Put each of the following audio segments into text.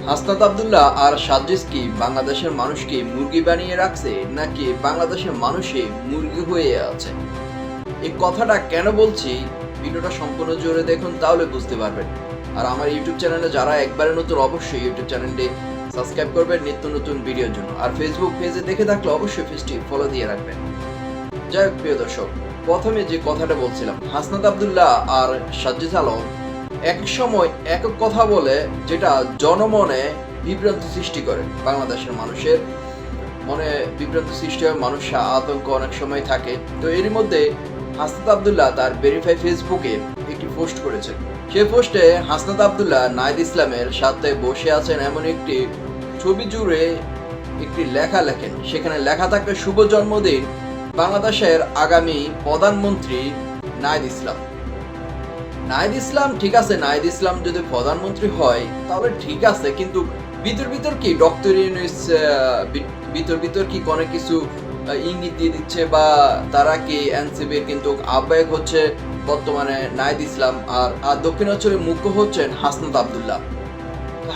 হাসনাত আব্দুল্লাহ আর সাজ্জিদ কি বাংলাদেশের মানুষকে মুরগি বানিয়ে রাখছে, নাকি বাংলাদেশের মানুষই মুরগি হয়ে আছে? এই কথাটা কেন বলছি, ভিডিওটা সম্পূর্ণ জুড়ে দেখুন, তাহলে বুঝতে পারবেন। আর আমার ইউটিউব চ্যানেলে যারা একবারে নতুন, অবশ্যই ইউটিউব চ্যানেলটি সাবস্ক্রাইব করবেন নিত্য নতুন ভিডিওর জন্য। আর ফেসবুক পেজে দেখে থাকলে অবশ্যই পেজটি ফলো দিয়ে রাখবেন। যাই হোক প্রিয় দর্শক, প্রথমে যে কথাটা বলছিলাম, হাসনাত আব্দুল্লাহ আর সাজ্জিদ আলম এক সময় এক কথা বলে, যেটা জনমনে বিভ্রান্তি সৃষ্টি করে। বাংলাদেশের মানুষের মনে বিভ্রান্তি সৃষ্টি হয়, মানুষ আতঙ্ক অনেক সময় থাকে। তো এরই মধ্যে হাসনাত আব্দুল্লাহ তার ভেরিফাই ফেসবুকে একটি পোস্ট করেছে। সেই পোস্টে হাসনাত আব্দুল্লাহ নাহিদ ইসলামের সাথে বসে আছেন এমন একটি ছবি জুড়ে একটি লেখা লেখেন। সেখানে লেখা থাকে, শুভ জন্মদিন বাংলাদেশের আগামী প্রধানমন্ত্রী নাহিদ ইসলাম। নাহিদ ইসলাম ঠিক আছে, নাহিদ ইসলাম যদি প্রধানমন্ত্রী হয় তাহলে ঠিক আছে, কিন্তু ভিতর কি ডক্টর ইউনূস ভিতর কি কোনো কিছু ইঙ্গিত দিয়ে দিচ্ছে, বা তারা কি এনসিপির কিন্তু আহ্বায়ক হচ্ছে বর্তমানে নাহিদ ইসলাম, আর দক্ষিণাঞ্চলের মুখ্য হচ্ছেন হাসনাত আব্দুল্লাহ।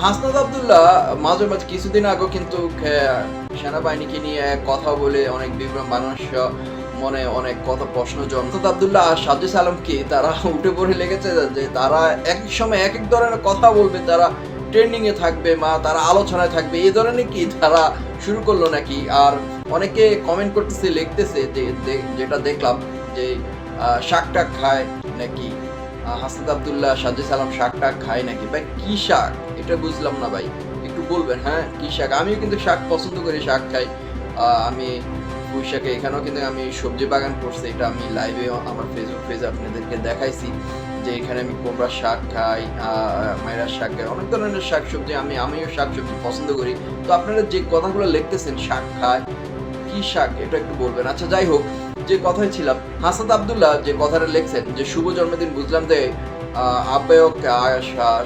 হাসনাত আব্দুল্লাহ মাঝে মাঝে কিছুদিন আগে কিন্তু সেনাবাহিনীকে নিয়ে কথা বলে অনেক বিভ্রম, মানুষ মনে অনেক কথা প্রশ্ন জন্ম। হাসনাত আব্দুল্লাহ আর সাজ্জিদ আলমকে তারা উঠে পড়ে লেগেছে যে তারা এক সময় এক এক ধরনের কথা বলবে, তারা ট্রেন্ডিং এ থাকবে, তারা আলোচনায় থাকবে, এই ধরনের কি তারা শুরু করলো নাকি? আর অনেকে কমেন্ট করতেছে, লিখতেছে যেটা দেখলাম যে শাক টাক খায় নাকি হাসনাত আব্দুল্লাহ, সাজ্জিদ আলম শাক টাক খায় নাকি? ভাই কি শাক এটা বুঝলাম না ভাই, একটু বলবেন। হ্যাঁ কি শাক? আমিও কিন্তু শাক পছন্দ করি, শাক খাই। আমি পুঁই শাকে, এখানেও কিন্তু আমি সবজি বাগান করছি, এটা আমি লাইভে আমার ফেসবুক পেজে আপনাদেরকে দেখাইছি যে এখানে আমি কোমড়া শাক খাই, মাইরা শাক খাই, অনেক ধরনের শাক সবজি আমিও শাক সবজি পছন্দ করি। তো আপনারা যে কথাগুলো লিখতেছেন শাক খায়, কি শাক এটা একটু বলবেন। আচ্ছা যাই হোক, যে কথায় ছিলাম, হাসনাত আব্দুল্লাহ যে কথাটা লিখছেন যে শুভ জন্মদিন, বুঝলাম যে আহ্বায়ক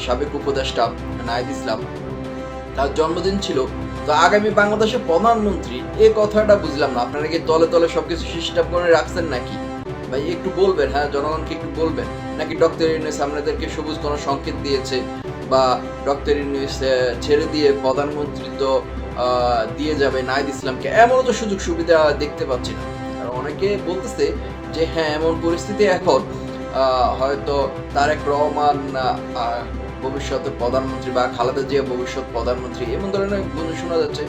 সাবেক উপদেষ্টা নাহিদ ইসলাম তার জন্মদিন ছিল, তো আগামী বাংলাদেশের প্রধানমন্ত্রী, এই কথাটা বুঝলাম না। আপনারা কি তলে তলে সবকিছু সিস্টেম করে রাখছেন নাকি? ভাই একটু বলবেন, হ্যাঁ জনগণকে একটু বলবেন। নাকি ডক্টর ইউনূস আপনাদেরকে সবুজ কোনো সংকেত দিয়েছে, বা ডক্টর ইউনূস ছেড়ে দিয়ে প্রধানমন্ত্রিত্ব দিয়ে যাবে নাহিদ ইসলামকে? এমনও তো সুযোগ সুবিধা দেখতে পাচ্ছি না। আর অনেকে বলতেছে যে হ্যাঁ এমন পরিস্থিতি এখন, হয়তো তারেক রহমান ভবিষ্যতে প্রধানমন্ত্রী, বা খালেদা জিয়া ভবিষ্যৎ প্রধানমন্ত্রী, এমন ধরনের গুঞ্জন শোনা যাচ্ছে।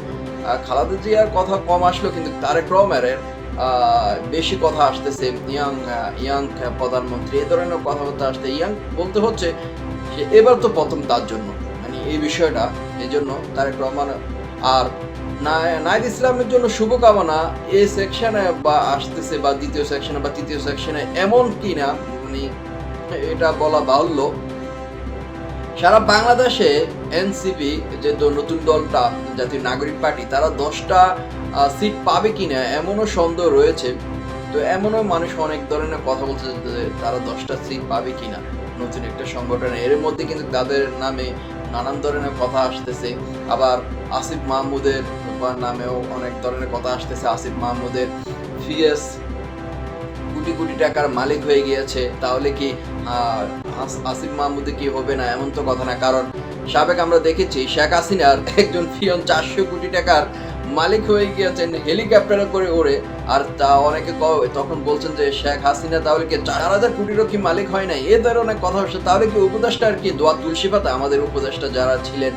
খালেদা জিয়ার কথা কম আসলো, কিন্তু তারেক রহমানের বেশি কথা আসতেছে, ইয়াং প্রধানমন্ত্রী, এই ধরনের কথাবার্তা আসতে। ইয়াং বলতে হচ্ছে যে এবার তো প্রথম তার জন্য, মানে এই বিষয়টা, এই জন্য তারেক রহমান আর নাহিদ ইসলামের জন্য শুভকামনা এই সেকশনে বা আসতেছে, বা দ্বিতীয় সেকশনে বা তৃতীয় সেকশনে, এমন কি না, মানে এটা বলা বাহুল্য। সারা বাংলাদেশে এনসিপি যে নতুন দলটা, জাতীয় নাগরিক পার্টি, তারা 10টা সিট পাবে কিনা এমনও সন্দেহ রয়েছে। তো এমনও মানুষ অনেক ধরনের কথা বলছে যে তারা 10টা সিট পাবে কিনা নতুন একটা সংগঠনে। এর মধ্যে কিন্তু তাদের নামে নানান ধরনের কথা আসতেছে। আবার আসিফ মাহমুদের নামেও অনেক ধরনের কথা আসতেছে। আসিফ মাহমুদের ফিএস কোটি কোটি টাকার মালিক হয়ে গিয়েছে, তাহলে কি আসিফ মাহমুদে কি হবে না? এমন তো কথা না, কারণ সাবেক আমরা দেখেছি শেখ হাসিনার একজন পিয়ন 400 কোটি টাকার মালিক হয়ে গিয়েছেন হেলিকপ্টারে করে ওড়ে। আর তা অনেকে তখন বলছেন যে শেখ হাসিনা তাহলে কি 4000 কোটিরও কি মালিক হয় নাই? এ ধরনের কথা হচ্ছে। তাহলে কি উপদেষ্টা আর কি দোয়া তুলসী পাতা? আমাদের উপদেষ্টা যারা ছিলেন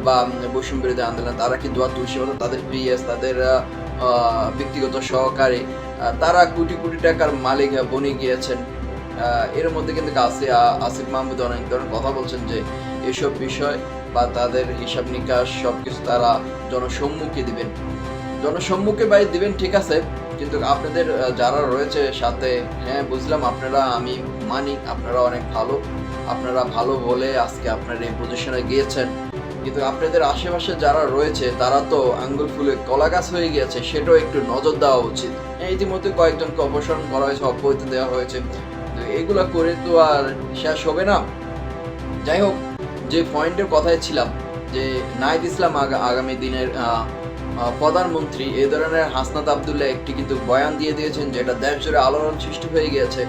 বা বৈষম্য বিরোধী আন্দোলন, তারা কি দোয়া তুলসী পাতা? তাদের পিএস, তাদের ব্যক্তিগত সহকারী, তারা কোটি কোটি টাকার মালিক বনে গিয়েছেন। এর মধ্যে কিন্তু আসিফ মাহমুদ অনেক ধরনের কথা বলছেন যে এসব বিষয় বা তাদের হিসাব নিকাশ সবকিছু তারা জনসম্মুখে দিবেন। জনসম্মুখে বাই দিবেন ঠিক আছে, কিন্তু আপনাদের যারা রয়েছে সাথে, হ্যাঁ বুঝলাম আপনারা, আমি মানি আপনারা অনেক ভালো, আপনারা ভালো বলে আজকে আপনারা এই পজিশনে গিয়েছেন, কিন্তু আপনাদের আশেপাশে যারা রয়েছে তারা তো আঙ্গুল ফুলে কলা গাছ হয়ে গিয়েছে, সেটাও একটু নজর দেওয়া উচিত। ইতিমধ্যে কয়েকজনকে অপসারণ করা হয়েছে, অব্যাহতি দেওয়া হয়েছে, এগুলা করে তো আর শেষ হবে না। যাই হোক, যে পয়েন্টের কথায় ছিলাম যে নাহিদ ইসলাম আগামী দিনের প্রধানমন্ত্রী, এই ধরনের হাসনাত আব্দুল্লাহ একটি কিন্তু বয়ান দিয়ে দিয়েছেন, যেটা দেশ জুড়ে আলোড়ন সৃষ্টি হয়ে গিয়েছে,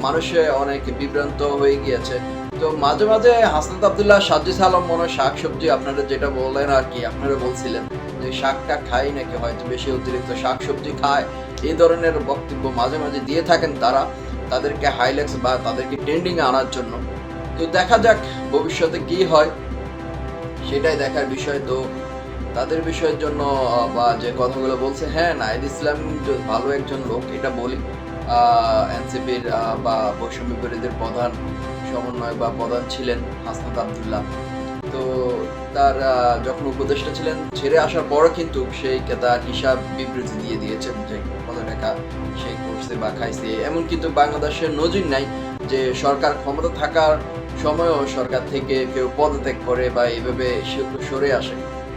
মানুষে অনেক বিভ্রান্ত হয়ে গিয়েছে। তো মাঝে মাঝে হাসনাত আব্দুল্লাহ, সাজ্জিদ আলম মনে হয় শাকসবজি, আপনারা যেটা বললেন আর কি, আপনারা বলছিলেন যে শাকটা খাই নাকি হয়তো বেশি অতিরিক্ত শাকসবজি খায়, এই ধরনের বক্তব্য মাঝে মাঝে দিয়ে থাকেন তারা, তাদেরকে হাইলাইটস বা তাদেরকে ট্রেন্ডিং এ আনার জন্য। তো দেখা যাক ভবিষ্যতে কি হয়, সেটাই দেখার বিষয়। তো তাদের বিষয়ের জন্য বা যে কথাগুলো বলছে, হ্যাঁ নাহিদ ইসলাম ভালো একজন লোক, এটা বলি। এনসিপির বা বৈষম্য বিরোধীদের প্রধান সমন্বয় বা প্রধান ছিলেন হাসনাত আব্দুল্লাহ। তো তার যখন উপদেষ্টা ছিলেন, ছেড়ে আসার পরও কিন্তু সেই তার হিসাব বিবৃতি দিয়ে দিয়েছেন যে কত টাকা সে করছে বা খাইছে। এমন কিন্তু বাংলাদেশের নজির নাই যে সরকার ক্ষমতা থাকার সময়ও সরকার থেকে কেউ পদত্যাগ করে বা এইভাবে সরে আসে।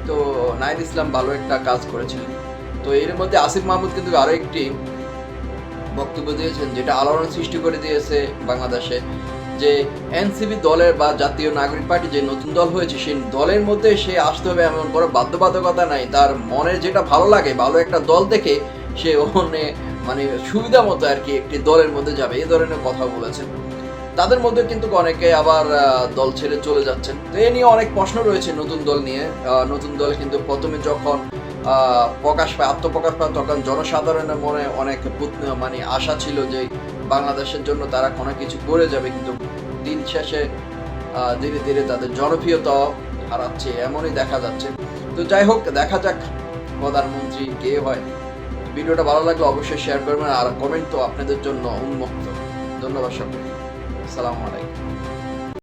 তো নাহিদ ইসলাম ভালো একটা কাজ করেছিলেন। তো এর মধ্যে আসিফ মাহমুদ কিন্তু আরো একটি বক্তব্য দিয়েছেন যেটা আলোড়ন সৃষ্টি করে দিয়েছে বাংলাদেশে, যে এনসিপি দলের বা জাতীয় নাগরিক পার্টি যে নতুন দল হয়েছে, সেই দলের মধ্যে সে আসতে হবে এমন কোনো বাধ্যবাধকতা নাই। তার মনের যেটা ভালো লাগে, ভালো একটা দল দেখে সে ওখানে মানে সুবিধা মতো আর কি একটি দলের মধ্যে যাবে, এই ধরনের কথা বলেছেন। তাদের মধ্যে কিন্তু অনেকে আবার দল ছেড়ে চলে যাচ্ছেন। তো এ নিয়ে অনেক প্রশ্ন রয়েছে নতুন দল নিয়ে। নতুন দল কিন্তু প্রথমে যখন আত্মপ্রকাশ পায়, তখন জনসাধারণের মনে অনেক মানে আশা ছিল যে বাংলাদেশের জন্য তারা কোনো কিছু করে যাবে, কিন্তু দিন শেষে ধীরে ধীরে তাদের জনপ্রিয়তা হারাচ্ছে, এমনই দেখা যাচ্ছে। তো যাই হোক, দেখা যাক প্রধানমন্ত্রী কে হয়। ভিডিওটা ভালো লাগলে অবশ্যই শেয়ার করবেন, আর কমেন্ট তো আপনাদের জন্য উন্মুক্ত। ধন্যবাদ সকলকে। আসসালামু আলাইকুম।